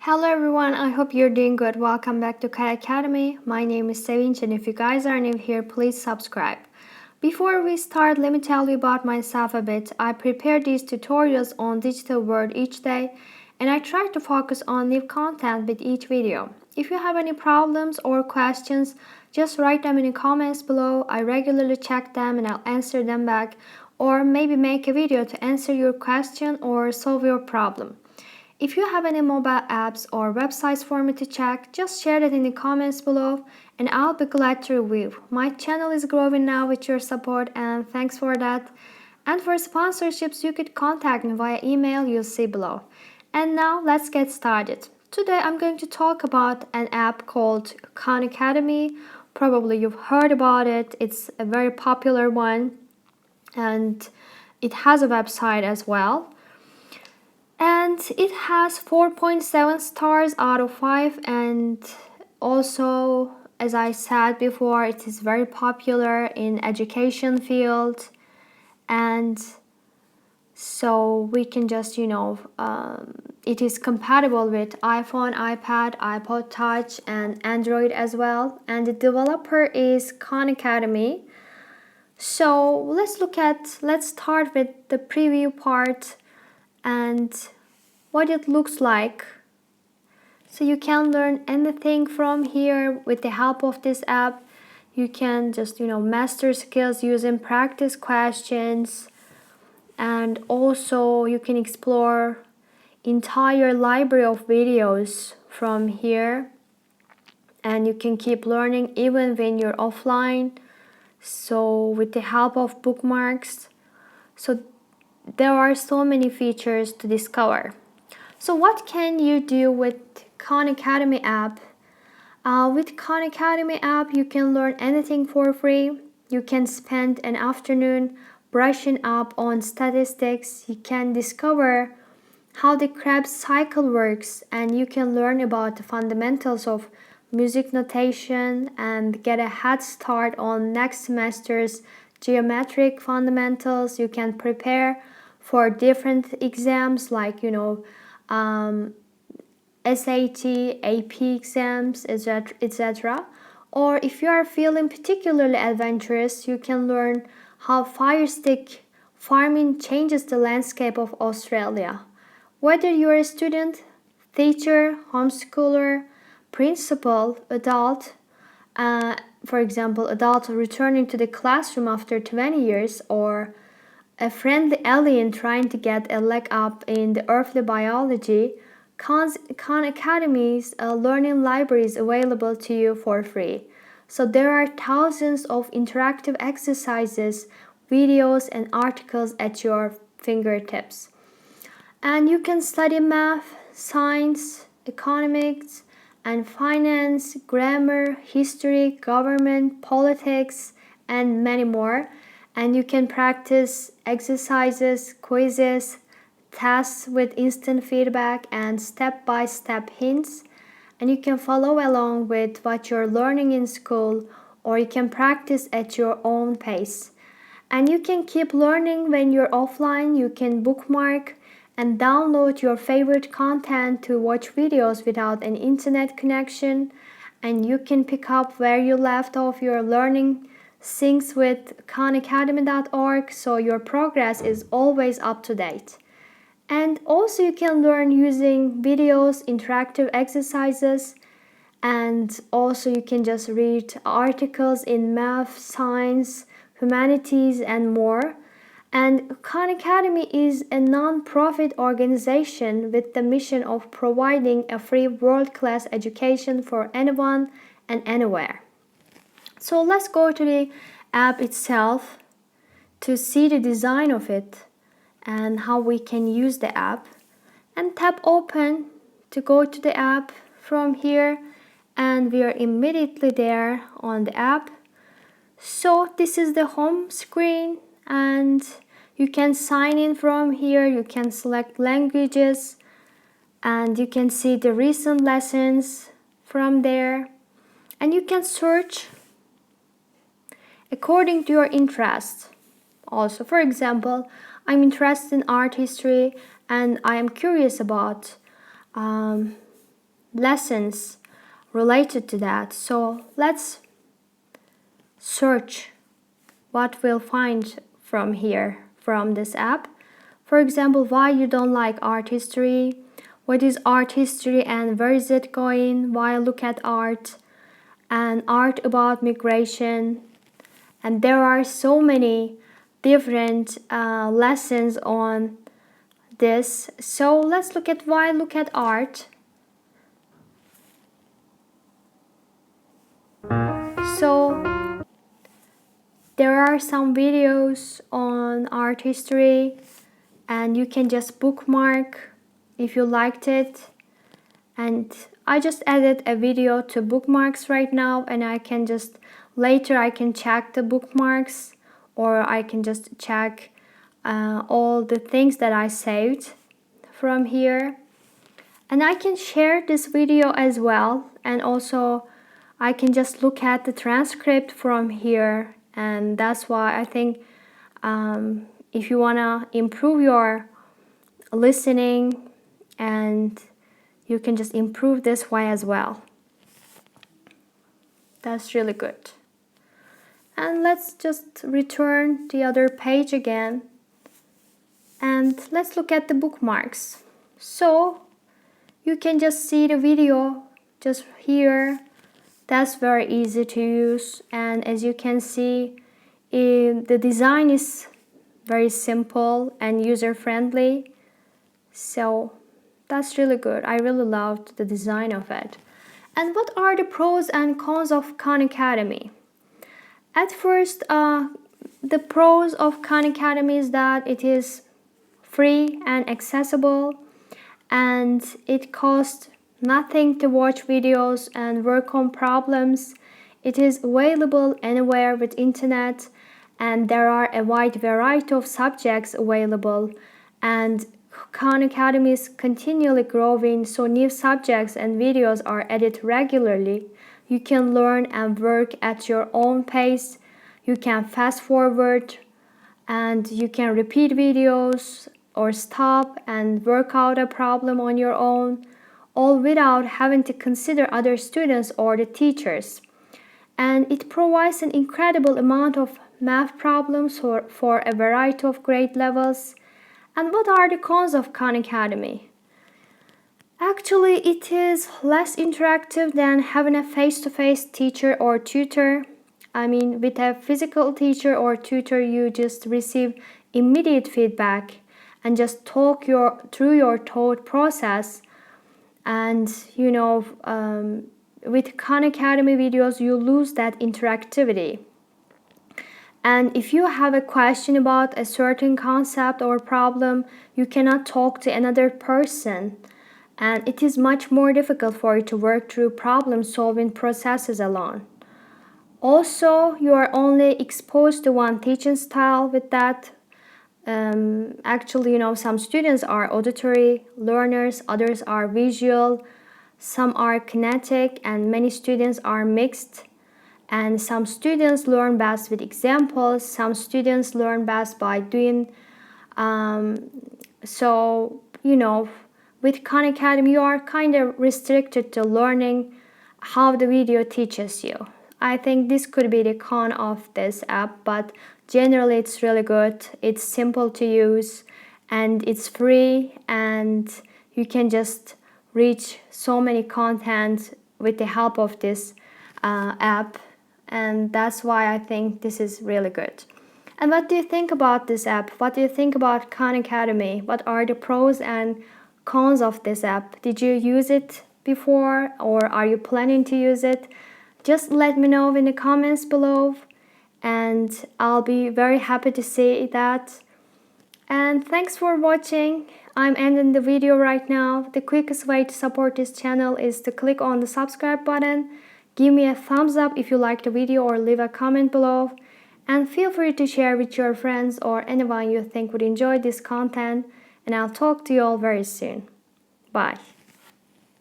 Hello everyone, I hope you're doing good. Welcome back to Khan Academy. My name is Sevinch, and if you guys are new here, please subscribe. Before we start, let me tell you about myself a bit. I prepare these tutorials on digital world each day, and I try to focus on new content with each video. If you have any problems or questions, just write them in the comments below. I regularly check them and I'll answer them back, or maybe make a video to answer your question or solve your problem. If you have any mobile apps or websites for me to check, just share it in the comments below and I'll be glad to review. My channel is growing now with your support, and thanks for that. And for sponsorships, you could contact me via email you'll see below. And now let's get started. Today I'm going to talk about an app called Khan Academy. Probably you've heard about it. It's a very popular one and it has a website as well. And it has 4.7 stars out of 5, and also, as I said before, it is very popular in education field, and so we can just it is compatible with iPhone, iPad, iPod Touch and Android as well, and the developer is Khan Academy. So let's start with the preview part and what it looks like. So you can learn anything from here with the help of this app. You can just master skills using practice questions, and also you can explore entire library of videos from here, and you can keep learning even when you're offline, so with the help of bookmarks. So there are so many features to discover. So what can you do with Khan Academy app? With Khan Academy app, you can learn anything for free. You can spend an afternoon brushing up on statistics. You can discover how the Krebs cycle works, and you can learn about the fundamentals of music notation and get a head start on next semester's geometric fundamentals. You can prepare for different exams like SAT, AP exams, etc. Or if you are feeling particularly adventurous, you can learn how fire stick farming changes the landscape of Australia. Whether you're a student, teacher, homeschooler, principal, adult, for example, adult returning to the classroom after 20 years, or a friendly alien trying to get a leg up in the earthly biology, Khan Academy's learning library is available to you for free. So there are thousands of interactive exercises, videos and articles at your fingertips. And you can study math, science, economics and finance, grammar, history, government, politics and many more. And you can practice exercises, quizzes, tests with instant feedback and step-by-step hints. And you can follow along with what you're learning in school, or you can practice at your own pace. And you can keep learning when you're offline. You can bookmark and download your favorite content to watch videos without an internet connection. And you can pick up where you left off your learning syncs with khanacademy.org, so your progress is always up to date. And also you can learn using videos, interactive exercises, and also you can just read articles in math, science, humanities and more. And Khan Academy is a non-profit organization with the mission of providing a free world-class education for anyone and anywhere. So let's go to the app itself to see the design of it and how we can use the app, and tap open to go to the app from here, and we are immediately there on the app. So this is the home screen, and you can sign in from here. You can select languages and you can see the recent lessons from there, and you can search according to your interest. Also, for example, I'm interested in art history and I am curious about lessons related to that. So let's search what we'll find from here, from this app. For example, why you don't like art history, what is art history and where is it going, why look at art, and art about migration. And there are so many different lessons on this. So let's look at why look at art. So there are some videos on art history and you can just bookmark if you liked it. And I just added a video to bookmarks right now, and I can just later I can check the bookmarks, or I can just check all the things that I saved from here. And I can share this video as well, and also I can just look at the transcript from here. And that's why I think if you want to improve your listening, and you can just improve this way as well. That's really good. And let's just return the other page again. And let's look at the bookmarks. So you can just see the video just here. That's very easy to use. And as you can see, the design is very simple and user-friendly. So that's really good. I really loved the design of it. And what are the pros and cons of Khan Academy? At first, the pros of Khan Academy is that it is free and accessible, and it costs nothing to watch videos and work on problems. It is available anywhere with internet, and there are a wide variety of subjects available, and Khan Academy is continually growing, so new subjects and videos are added regularly. You can learn and work at your own pace. You can fast forward, and you can repeat videos or stop and work out a problem on your own, all without having to consider other students or the teachers. And it provides an incredible amount of math problems for a variety of grade levels. And what are the cons of Khan Academy? Actually, it is less interactive than having a face-to-face teacher or tutor. I mean, with a physical teacher or tutor, you just receive immediate feedback and just talk through your thought process. And with Khan Academy videos, you lose that interactivity. And if you have a question about a certain concept or problem, you cannot talk to another person. And it is much more difficult for you to work through problem-solving processes alone. Also, you are only exposed to one teaching style with that. Actually, some students are auditory learners, others are visual, some are kinetic, and many students are mixed. And some students learn best with examples, some students learn best by doing. With Khan Academy, you are kind of restricted to learning how the video teaches you. I think this could be the con of this app, but generally it's really good. It's simple to use, and it's free, and you can just reach so many content with the help of this app. And that's why I think this is really good. And what do you think about this app? What do you think about Khan Academy? What are the pros and cons of this app? Did you use it before, or are you planning to use it? Just let me know in the comments below, and I'll be very happy to see that. And thanks for watching. I'm ending the video right now. The quickest way to support this channel is to click on the subscribe button. Give me a thumbs up if you liked the video, or leave a comment below. And feel free to share with your friends or anyone you think would enjoy this content. And I'll talk to you all very soon. Bye.